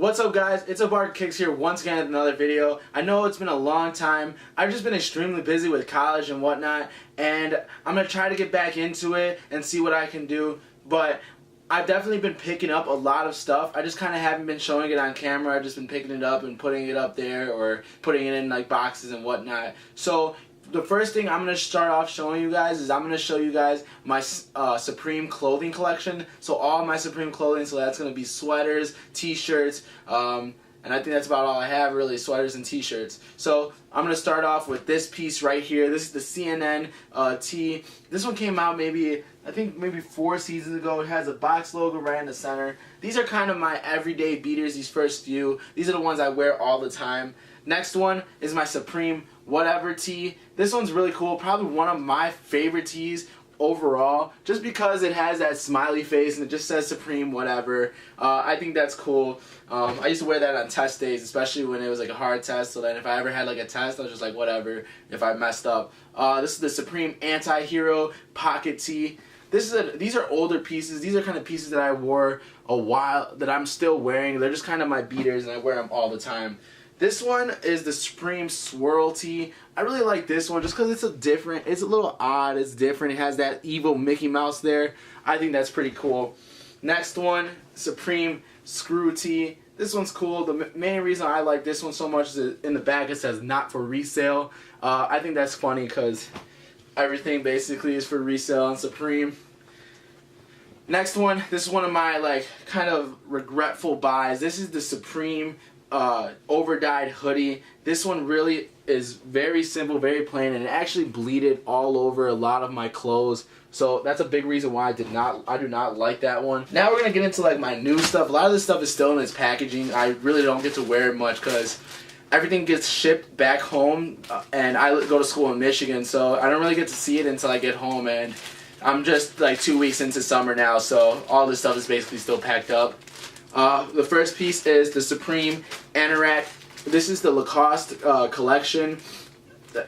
What's up, guys? It's Anorak Kicks here once again with another video. I know it's been a long time. I've just been extremely busy with college and whatnot, and I'm going to try to get back into it and see what I can do, but I've definitely been picking up a lot of stuff. I just kind of haven't been showing it on camera. I've just been picking it up and putting it up there or putting it in like boxes and whatnot. So the first thing I'm going to start off showing you guys is I'm going to show you guys my Supreme clothing collection. So all my Supreme clothing, so that's going to be sweaters, t-shirts, and I think that's about all I have really, sweaters and t-shirts. So I'm going to start off with this piece right here. This is the CNN tee. This one came out maybe 4 seasons ago. It has a box logo right in the center. These are kind of my everyday beaters, these first few. These are the ones I wear all the time. Next one is my Supreme Whatever tee. This one's really cool, probably one of my favorite tees overall, just because it has that smiley face and it just says Supreme Whatever. I think that's cool. I used to wear that on test days, especially when it was like a hard test, so that if I ever had like a test, I was just like whatever if I messed up. This is the Supreme Antihero pocket tee. These are older pieces. These are kind of pieces that I wore a while, that I'm still wearing. They're just kind of my beaters and I wear them all the time. This one is the Supreme Swirl Tea. I really like this one just because it's a little odd, it's different. It has that evil Mickey Mouse there. I think that's pretty cool. Next one, Supreme Screw Tee. This one's cool. The main reason I like this one so much is in the back it says not for resale. I think that's funny because everything basically is for resale on Supreme. Next one, this is one of my like kind of regretful buys. This is the Supreme overdyed hoodie. This one really is very simple, very plain, and it actually bleeded all over a lot of my clothes. So that's a big reason why I do not like that one. Now we're gonna get into like my new stuff. A lot of this stuff is still in its packaging. I really don't get to wear it much because everything gets shipped back home, and I go to school in Michigan, so I don't really get to see it until I get home, and I'm just like 2 weeks into summer now, so all this stuff is basically still packed up. The first piece is the Supreme Anorak. This is the Lacoste collection,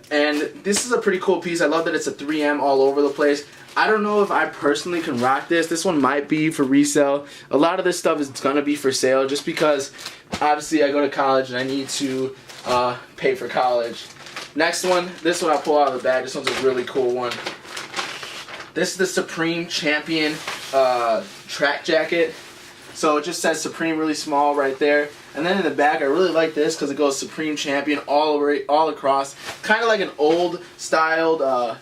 and this is a pretty cool piece. I love that it's a 3M all over the place. I don't know if I personally can rock this. This one might be for resale. A lot of this stuff is going to be for sale just because obviously I go to college and I need to pay for college. Next one, this one I'll pull out of the bag. This one's a really cool one. This is the Supreme Champion track jacket. So it just says Supreme really small right there. And then in the back, I really like this because it goes Supreme Champion all across. Kind of like an old styled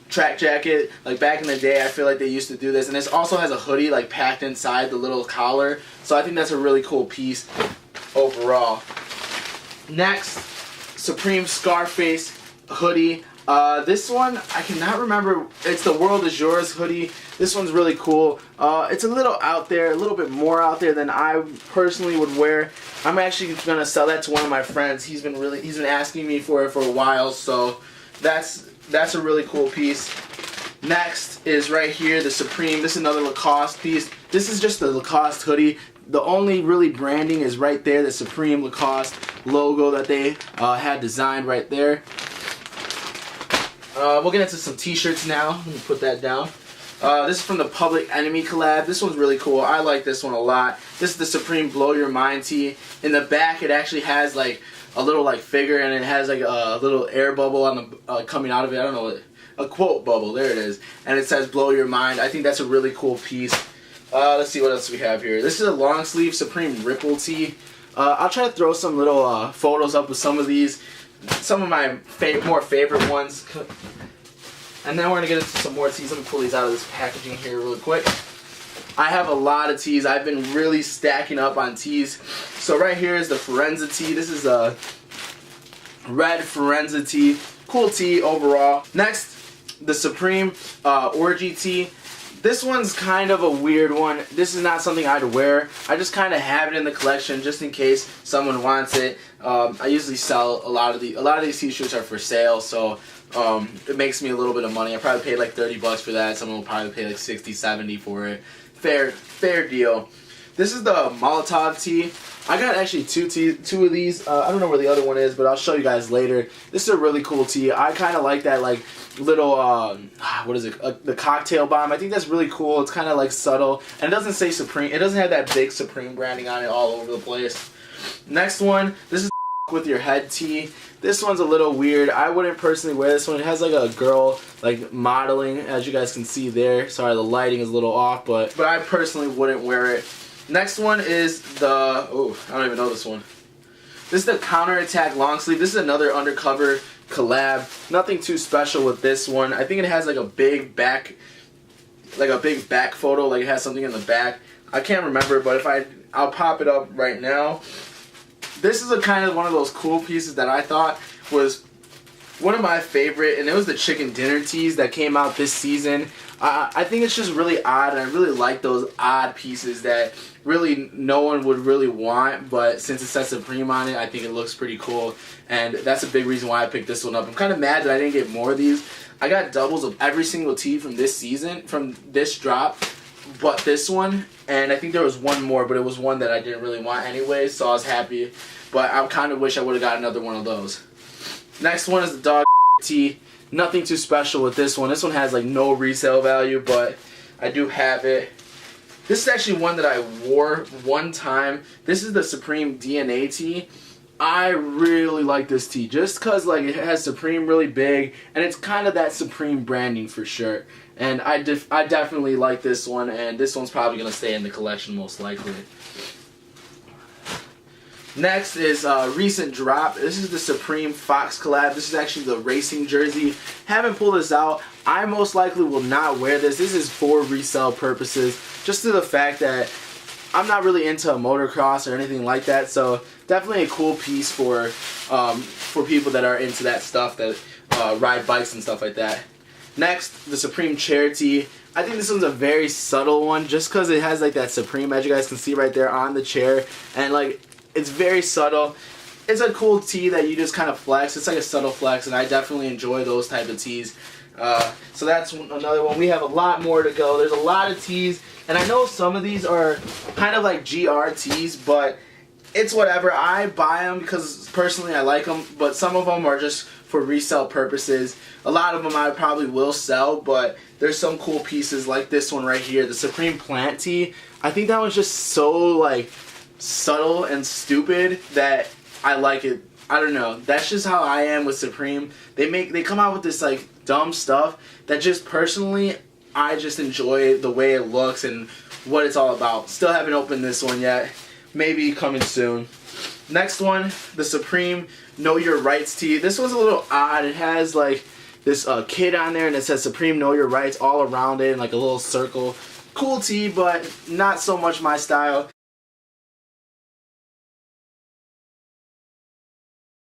track jacket. Like back in the day, I feel like they used to do this. And this also has a hoodie like packed inside the little collar. So I think that's a really cool piece overall. Next, Supreme Scarface hoodie. This one, I cannot remember. It's the World Is Yours hoodie. This one's really cool. It's a little out there, a little bit more out there than I personally would wear. I'm actually gonna sell that to one of my friends. He's been asking me for it for a while, so that's a really cool piece. Next is right here, the Supreme. This is another Lacoste piece. This is just the Lacoste hoodie. The only really branding is right there, the Supreme Lacoste logo that they had designed right there. We'll get into some t-shirts now. Let me put that down. This is from the Public Enemy collab. This one's really cool. I like this one a lot. This is the Supreme Blow Your Mind tee. In the back, it actually has like a little like figure, and it has like a little air bubble on the coming out of it. I don't know what, a quote bubble. There it is, and it says "Blow Your Mind." I think that's a really cool piece. Let's see what else we have here. This is a long sleeve Supreme Ripple tee. I'll try to throw some little photos up with some of these. Some of my more favorite ones. And then we're going to get into some more tees. Let me pull these out of this packaging here really quick. I have a lot of tees. I've been really stacking up on tees. So right here is the Forenza tee. This is a red Forenza tee. Cool tee overall. Next, the Supreme Orgy tee. This one's kind of a weird one. This is not something I'd wear. I just kind of have it in the collection just in case someone wants it. I usually sell a lot of these t-shirts are for sale, so it makes me a little bit of money. I probably paid like $30 for that. Someone will probably pay like $60, $70 for it. Fair deal. This is the Molotov tee. I got actually two of these. I don't know where the other one is, but I'll show you guys later. This is a really cool tee. I kind of like that like little, what is it, the cocktail bomb. I think that's really cool. It's kind of like subtle, and it doesn't say Supreme. It doesn't have that big Supreme branding on it all over the place. Next one, this is with your head tee. This one's a little weird. I wouldn't personally wear this one. It has like a girl like modeling, as you guys can see there. Sorry, the lighting is a little off, but I personally wouldn't wear it. Next one is the, oh, I don't even know this one. This is the Counterattack long sleeve. This is another UnderCover collab. Nothing too special with this one. I think it has like a big back photo, like it has something in the back. I can't remember, but I'll pop it up right now. This is a kind of one of those cool pieces that I thought was one of my favorite, and it was the chicken dinner tees that came out this season. I think it's just really odd, and I really like those odd pieces that really no one would really want, but since it says Supreme on it, I think it looks pretty cool, and that's a big reason why I picked this one up. I'm kind of mad that I didn't get more of these. I got doubles of every single tee from this season, from this drop, but this one, and I think there was one more, but it was one that I didn't really want anyway, so I was happy, but I kind of wish I would have got another one of those. Next one is the dog tee. Nothing too special with this one. This one has like no resale value, but I do have it. This is actually one that I wore one time. This is the Supreme DNA tee. I really like this tee just because like it has Supreme really big, and it's kind of that Supreme branding for sure. And I definitely like this one, and this one's probably going to stay in the collection most likely. Next is a recent drop. This is the Supreme Fox collab. This is actually the racing jersey. Haven't pulled this out. I most likely will not wear this. This is for resale purposes, just to the fact that I'm not really into motocross or anything like that. So definitely a cool piece for people that are into that stuff, that ride bikes and stuff like that. Next, the Supreme chair tee. I think this one's a very subtle one, just because it has like that Supreme, as you guys can see right there on the chair, and like it's very subtle. It's a cool tee that you just kind of flex. It's like a subtle flex, and I definitely enjoy those type of tees. So that's another one. We have a lot more to go. There's a lot of tees, and I know some of these are kind of like GR tees, but it's whatever. I buy them because personally I like them, but some of them are just for resale purposes. A lot of them I probably will sell, but there's some cool pieces like this one right here, the Supreme plant tee. I think that one's just so like subtle and stupid that I like it. I don't know. That's just how I am with Supreme. They come out with this like dumb stuff that just personally I just enjoy the way it looks and what it's all about. Still haven't opened this one yet. Maybe coming soon. Next one, the Supreme Know Your Rights tee. This one's a little odd. It has like this kid on there, and it says Supreme Know Your Rights all around it in like a little circle. Cool tee, but not so much my style.